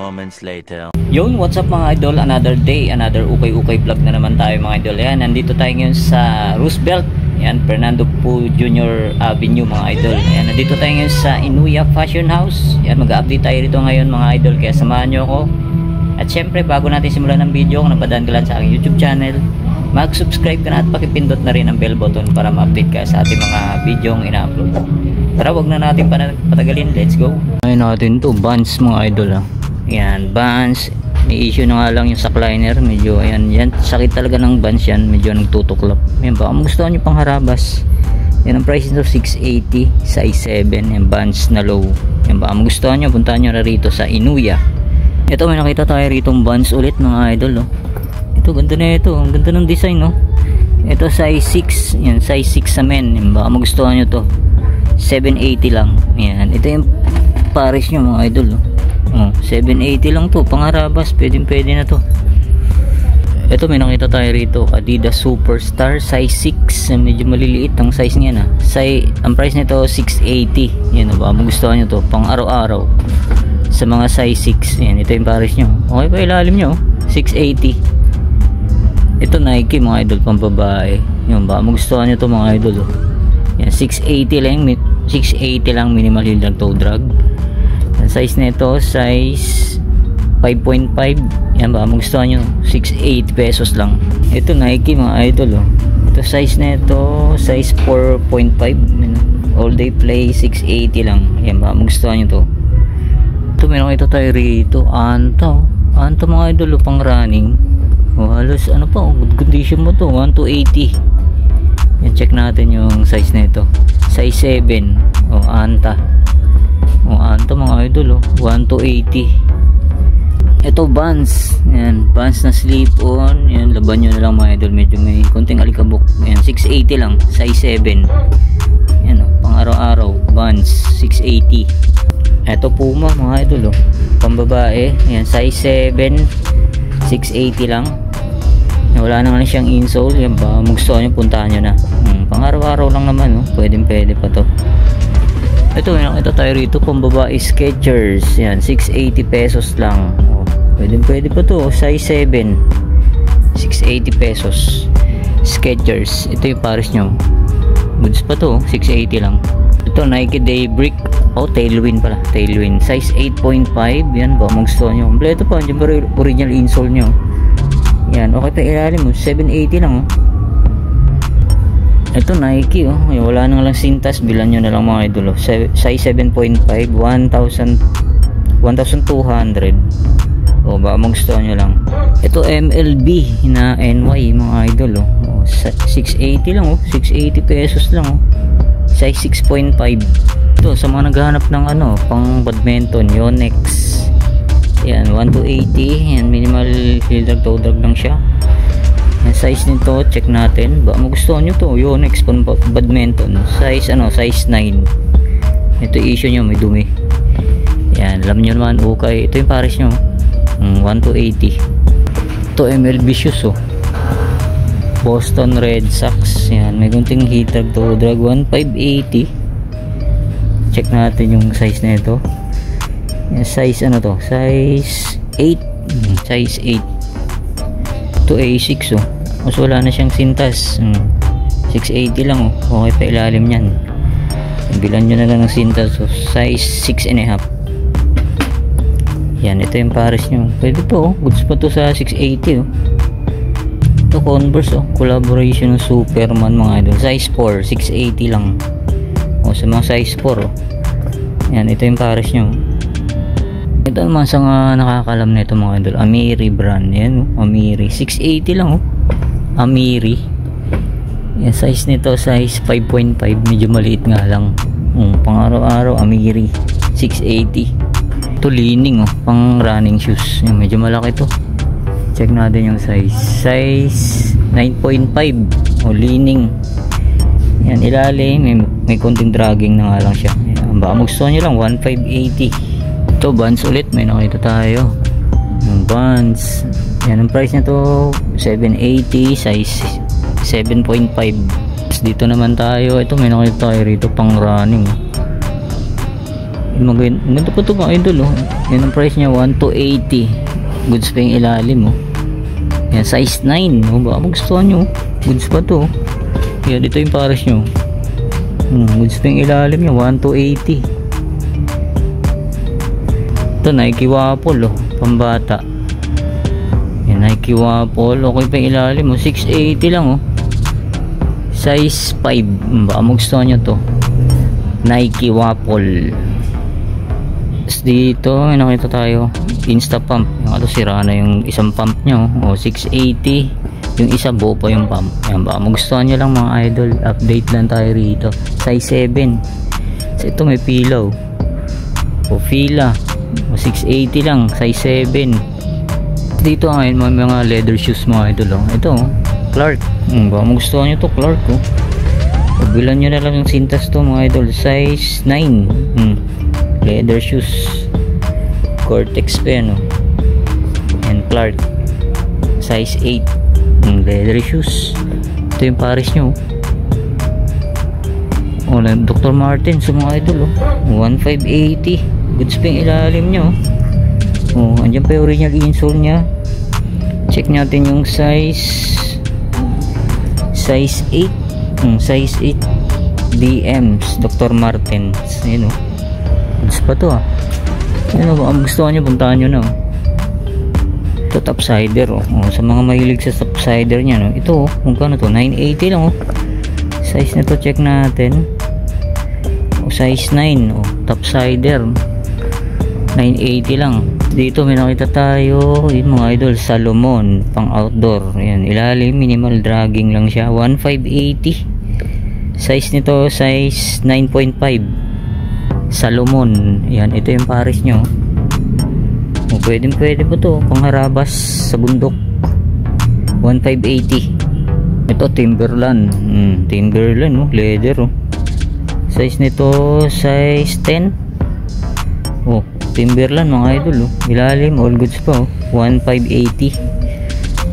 moments later. Yun, what's up mga idol? Another day, another ukay-ukay vlog na naman tayo mga idol. Yan, nandito tayo ngayon sa Roosevelt. Yan, Fernando Poe Jr. Avenue mga idol. Yan, nandito tayo ngayon sa Inuya Fashion House. Yan, mag-update tayo rito ngayon mga idol. Kaya samahan nyo ako. At syempre, bago natin simulan ng video, kung napadaan ka lang sa aking YouTube channel, mag-subscribe ka na at pakipindot na rin ang bell button para ma-update ka sa ating mga video ang ina-upload. Tara, wag na natin patagalin. Let's go. Ngayon natin to, Vans mga idol ha. Yan, Vans. May issue na nga lang yung sackliner. Medyo, ayan, yan. Sakit talaga ng Vans yan. Medyo nagtutuklap. Yan, baka magustuhan nyo pang harabas. Yan, ang price nito 680, size 7. Yan, Vans na low. Yan, baka magustuhan nyo, puntahan nyo na rito sa Inuya. Ito, may nakita tayo rito Vans ulit mga idol. Oh. Ito, ganda na ito. Ang ganda ng design, no? Ito, size 6. Yan, size 6 sa men. Yan, baka magustuhan nyo to. 780 lang. Yan, ito yung pares nyo mga idol. Oh, 780 lang to, pangarabas, pwede na to. Ito, may nakita tayo rito, Adidas Superstar size 6. Medyo maliliit ang size niya na. Ang price nito 680. Yan, baka magustuhan nyo to, pang araw-araw sa mga size 6. Yan, ito yung pares nyo. Okay pa ilalim nyo, 680. Ito Nike mga idol, pang babae. Yan, baka magustuhan nyo to mga idol. Yan, 680 lang minimal heel drag toe drag. Ang size nito size 5.5. Yan, baka magustuhan nyo, 680 pesos lang. Ito Nike mga idol. Ito size nito size 4.5. All day play 680 lang. Yan, baka magustuhan nyo to. Ito, meron ito tayo rito, Anta mga idol, pang running. Halos ano pa, good condition mo to, 1280. Yan, check natin yung size nito, size 7. Anta mga idol, 1280. Ito Vans. Yan, Vans na slip on. Yan, laban nyo na lang mga idol, medyo may konting alikabok. Yan, 680 lang, size 7. Yan, pang araw-araw, Vans 680. Ito Puma mga idol, pang babae. Yan, size 7, 680 lang. Wala naman siyang insole. Yan, ba magustuhan nyo, puntahan nyo na. Pang araw-araw lang naman, pwede pa to. Ito, ito tayo rito, pang babae Skechers. Yan, 680 pesos lang. Pwede pa to, size 7, 680 pesos. Skechers, ito yung pares nyo, goods pa to, 680 lang. Ito Nike Daybreak. Tailwind pala, Tailwind, size 8.5. Yan, ba magustuhan nyo, kompleto pa, dyan pa original insole nyo. Yan, okay pa ilalim mo, 780 lang. Ito Nike, wala nang lang sintas, bilan nyo na lang mga idol. Size 7.5, 1,200. Baka magustuhan nyo lang. Ito MLB na NY mga idol. 680 lang, 680 pesos lang. Size 6.5. Ito sa mga naghahanap ng pang badminton, Yonex. Yan, 1280. Yan, minimal heel drag toe drag lang siya. Yan, size nito, check natin. Baka magustuhan nyo to, Yonex pang badminton. Size size 9. Ito issue nyo, may dumi. Yan, alam nyo naman, okay. Ito yung pares nyo, 1280. Ito MLB shoes, Boston Red Sox. Yan, may gunting heel drag toe drag, 1580. Check natin yung size na ito. Yan, size size 8. Size 8. Ito A6, mas wala na siyang sintas. 680 lang, okay pa ilalim yan. Bilan nyo na lang ng sintas. Size 6.5. Yan, ito yung pares nyo, pwede po, goods pa to sa 680. Ito Converse, collaboration ng Superman mga idol, size 4, 680 lang. Sa mga size 4. Yan, ito yung pares nyo. Ito naman sa nakakalam na ito mga idol, Amiri brand. Yan, Amiri 680 lang. Amiri. Yan, size nito size 5.5, medyo maliit nga lang. Pang araw-araw, Amiri 680. Ito Li-Ning, pang running shoes. Yan, medyo malaki to. Check natin yung size 9.5. Li-Ning. Yan, ilalim may konting dragging na nga lang siya. Yan, baka magustuhan nyo lang, 1580. Ito Vans ulit, may nakita tayo yung Vans. Yan, ang price nito 780, size 7.5. Dito naman tayo, ito may nakita tayo rito, pang running. Ganda pa ito mga idol, oh. Yan ang price niya, 1,280. Goods pa yung ilalim, oh. Yan, size 9, oh. Baka magustuhan nyo, goods pa to. Yan, ito yung pares nyo. Goods pa yung ilalim niya, 1,280. Ito, Nike Waffle, oh. Pambata. Yan, Nike Waffle, okay pa yung ilalim, oh. 680 lang, oh. Size 5, baka magustuhan nyo to. Nike Waffle. Dito may nakita tayo Insta pump, yung sira na yung isang pump nyo, 680, yung isa buo pa yung pump. Yan, baka magustuhan nyo lang mga idol, update lang tayo rito. Size 7. So ito may pilaw, fila, 680 lang, size 7. Dito ngayon may mga leather shoes mga idol, ito Clark, baka magustuhan nyo to Clark, pagbilan nyo na lang yung sintas to mga idol. Size 9, leather shoes, Cortex pa yan, and Clark, size 8, leather shoes. Ito yung pares nyo, Dr. Martin sa mga idol, 1,580. Goods pa yung ilalim nyo, andyan pa yung original insole nya. Check natin yung size 8, size 8 DMs Dr. Martens. Ayun, goods pa to, ayun, baka gusto nyo, puntahan nyo na, ito topsider, sa mga mahilig sa topsider nya, ito, kung kano to, 980 lang, size na to, check natin, size 9, topsider, 980 lang. Dito may nakita tayo yung mga idol, Salomon pang outdoor. Ayan, ilalim minimal dragging lang siya, 1,580. Size nito size 9.5, Salomon. Ayan, ito yung pares nyo, pwede po to pangharabas sa bundok, 1,580. Ito Timberland, Timberland, leather, size nito size 10, Timberland mga idol, ilalim all goods pa, 1,580.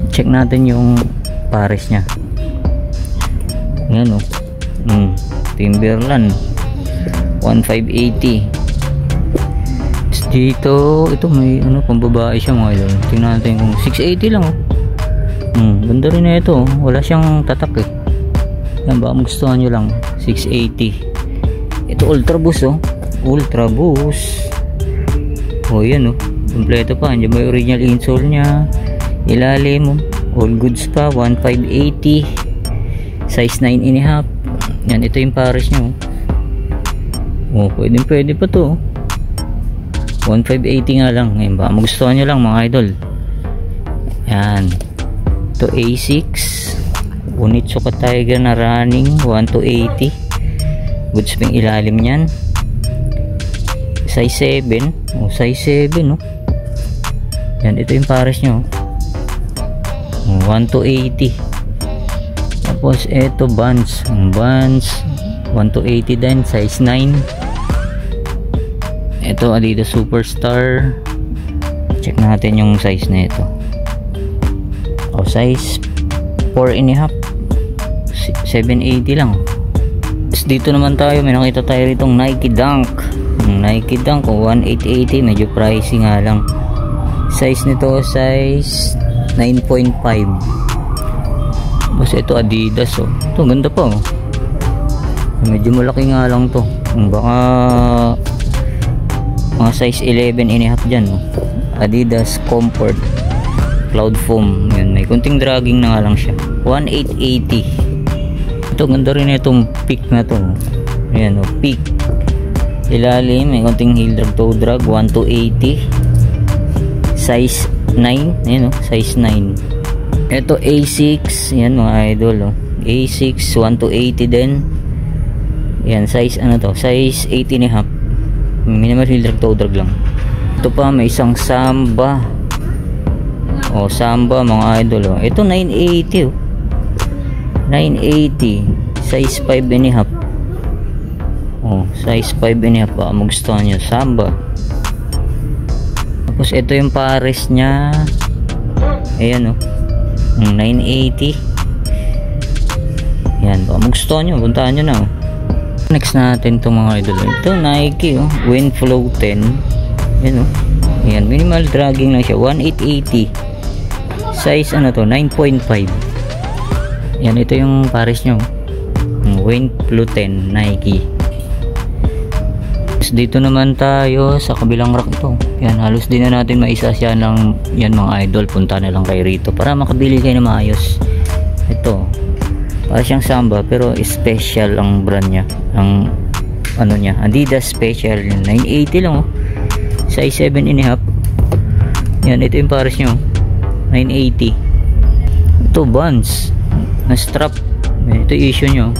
Check natin yung pares nya. Yan, Timberland, 1,580. Dito ito may pambabae siya mga idol. Tingnan natin kung 680 lang, ganda rin na ito, wala siyang tatak, yan, baka magustuhan nyo lang, 680. Ito Ultra Boost, Ultra Boost, yan, kompleto pa, andyan may original insole nya, ilalim, all goods pa, 1,580. Size 9.5. Yan, ito yung pares nya, pwede pa to, 1,580 nga lang. Ngayon, baka magustuhan nyo lang mga idol. Yan, ito Asics Onitsuka Tiger na running, 1,280. Goods pang ilalim nyan, size 7, size 7, yan, ito yung pares nyo, 1,280. Tapos ito Vans, 1,280 din, size 9. Ito Adidas Superstar, check natin yung size na ito, size 4.5, 780 lang. Tapos dito naman tayo, may nakita tayo ritong Nike Dunk, 1,880, medyo pricey nga lang. Size nito size 9.5. Tapos ito Adidas, ito ganda pa, medyo malaki nga lang to, baka mga size 11.5 dyan, Adidas Comfort Cloud Foam. Yan, may kunting dragging na nga lang siya, 1,880. Ito ganda rin itong Peak na to, ayan, Peak, ilalim may konting heel drag, toe drag, 1,280. Size 9, ayan, size 9. Ito A6, yan mga idol, A6, 1,280 din. Yan, size size 8.5, minimal heel drag, toe drag lang. Ito pa may isang Samba, Samba mga idol, ito 980, 980, size 5.5. Size 5.5, baka magustuhan nyo, Samba. Tapos ito yung pares nya, ayan, 980. Yan, baka magustuhan nyo, puntahan nyo na, Next natin itong mga idol. Ito Nike oh, Wind Flow 10. Yan oh. Yan, minimal dragging lang siya. 1880. Size ano to? 9.5. Yan, ito yung pares nyo. Wind Flow 10 Nike. Dito naman tayo sa kabilang rack ito. Yan, halos din na natin maisasya ng yan mga idol. Punta na lang kayo rito para makabili kayo na maayos. Ito para siyang Samba pero special ang brand niya, ang ano niya, Adidas Special. 980 lang oh, size 7.5. yan, ito yung pares nyo 980. Ito Vans na strap, ito issue nyo,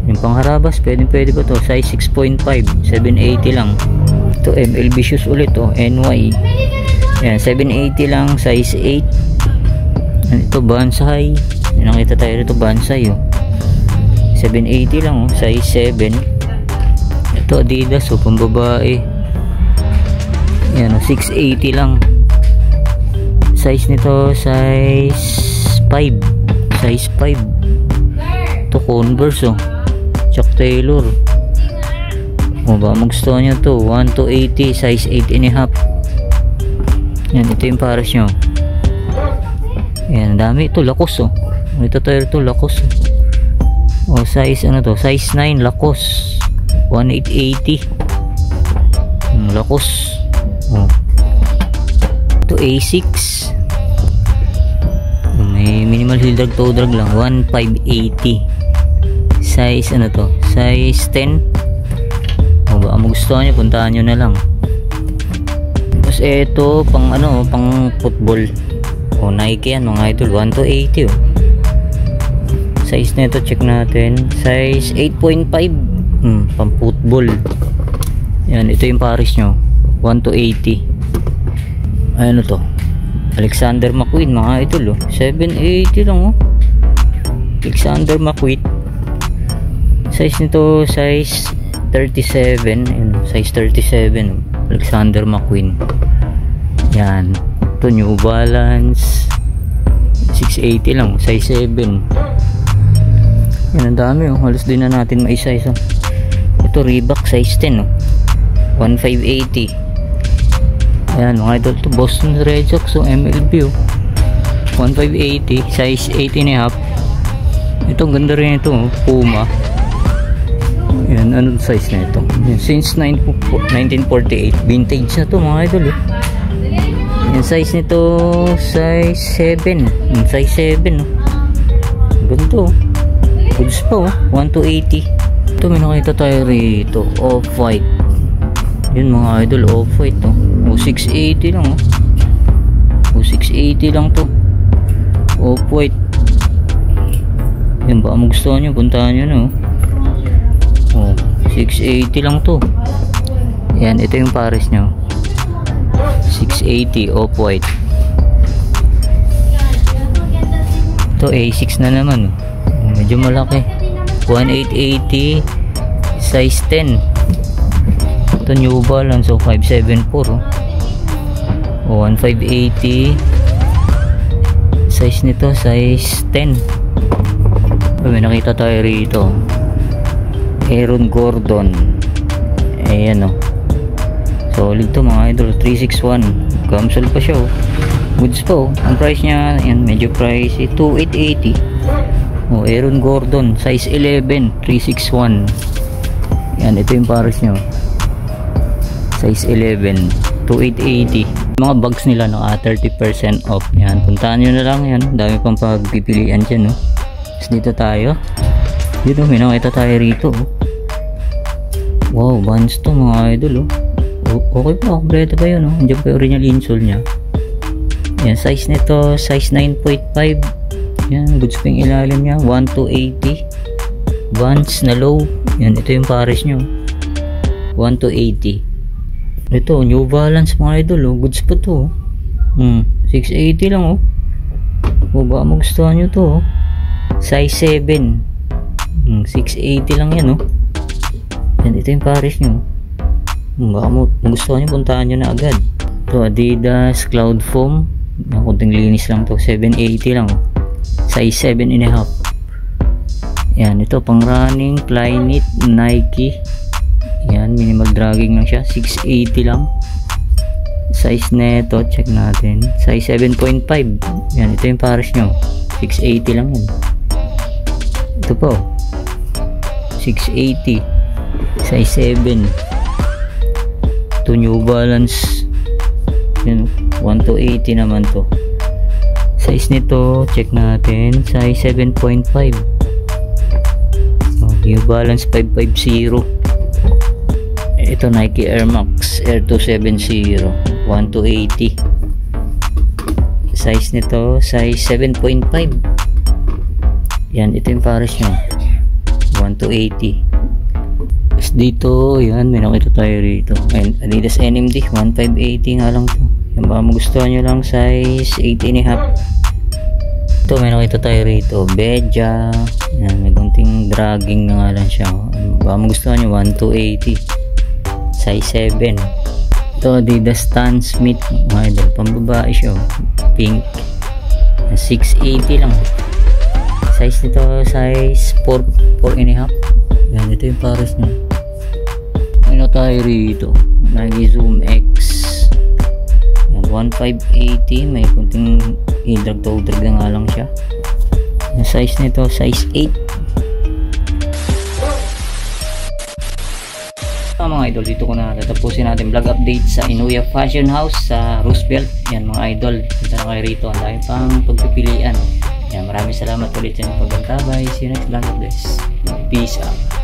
yung pangharabas pwede pa to, size 6.5, 780 lang. Ito MLB shoes ulit oh, NY. Yan, 780 lang, size 8. yan, ito Bansai, nakita tayo rito Bansai oh, 780 lang oh, size 7. Ito Adidas oh, pambabae. Yan oh, 680 lang. Size nito size 5. Size 5. Ito Converse oh, Chuck Taylor. O ba magustuhan nyo to, 1280, size 8.5. Yan, ito yung pares nyo. Yan, dami ito, Lacoste oh. Ito tayo ito, Lacoste oh. O size ano to, size 9 Lacoste 1880. Lacoste oh. Ito Asics, may minimal heel drag, toe drag lang, 1580. Size ano to, size 10. O baka magustuhan nyo, puntahan nyo na lang. Tapos ito pang ano, pang football o Nike yan mga idol, 1280 oh. Size nito check natin, size 8.5. Pang football. Yan, ito yung pares nyo, 1280. Ano to, Alexander McQueen mga idol oh, 780 lang oh. Alexander McQueen, size nito size 37. Yan, size 37 oh. Alexander McQueen. Yan, ito New Balance 680 lang, size 7. Yan, ang dami oh, halos din na natin maisa-isa. Ito Reebok size 10 oh, 1580. Ayan mga idol, to Boston Red Sox so MLB oh, 1580, size 8.5. Ito ganda rin ito oh, Puma. Ayan, anong size na ito? Ayan, since 1948, vintage na to mga idol oh. Ayan, size nito size 7. Size 7 oh. Ganito oh, goods pa oh, 1280. Ito may nakita tayo rito, Off-White. Yun mga idol, Off-White oh. O 680 lang oh. O 680 lang to, Off-White. Yan, baka magustuhan nyo, puntahan nyo no. O 680 lang to. Yan, ito yung pares nyo, 680 Off-White. Ito A6 na naman oh. Medyo malaki, 1880, size 10. Ito New Balance so 574 oh. O 1580, size nito size 10. May nakita tayo rito, Aaron Gordon. Ayan oh, solid to mga idol, 361. Gamsol pa siya oh, goods pa oh. Ang price nya yan, medyo pricey, 2880. Oh, Aaron Gordon size 11, 361. Yan, ito yung pares nyo, size 11, 2880. Mga bags nila no, 30% off. Yan, puntahan nyo na lang yan, dami pang pagpipilian dyan no. Tapos dito tayo, dito may nakita tayo rito oh. Wow, Vans to mga idol oh. Okay pa, kompleto pa yun oh. Andiyan pa yung original insole nya. Yan, size nito size 9.5. Yan, goods pa yung ilalim nya, 1280. Vans na low. Yan, ito yung pares nyo, 1280. Ito New Balance mga idol oh, goods pa to oh. 680 lang oh. O baka magustuhan nyo to oh, size 7. 680 lang yan oh. Yan, ito yung pares nyo. Baka magustuhan nyo, puntahan nyo na agad. Ito Adidas Cloud Foam, kunting linis lang to, 780 lang oh. Size 7.5. Yan, ito pang running, Flyknit, Nike. Yan, minimal dragging lang siya, 680 lang. Size neto, check natin, size 7.5. Yan, ito yung pares nyo, 680 lang yan. Ito po, 680, size 7. Ito New Balance, yan, 1 to 80 naman to. Size nito, check natin, size 7.5. New Balance 550. Ito Nike Air Max Air 270, 1 to 80. Size nito, size 7.5. Yan, ito yung pares nyo, 1 to 80. Tapos dito, yan, may nakita tayo rito, Adidas NMD 1580 nga lang to. Yan, baka magustuhan nyo lang, size 8.5. Ito, may nakita tayo rito, Beja. Yan, may konting dragging na nga lang siya. Baka magustuhan nyo, 1 to 80, size 7. Ito, Adidas Stan Smith, mga idol, pambabae siya, pink, 680 lang. Size nito, size 4.5. Yan, ito yung pares nyo. May nakita tayo rito, Nike Zoom X. Yan, 1580, may konting idrag-to-drag na nga lang siya. Yung size nito, size 8. Mga idol, dito ko na tatapusin natin vlog update sa Inuya Fashion House sa Roosevelt. Yan mga idol, punta na kayo rito, ang dahil pang pagpipilian. Yan, maraming salamat ulit sa inyong pagbantabay. See you next vlog, guys. Peace out.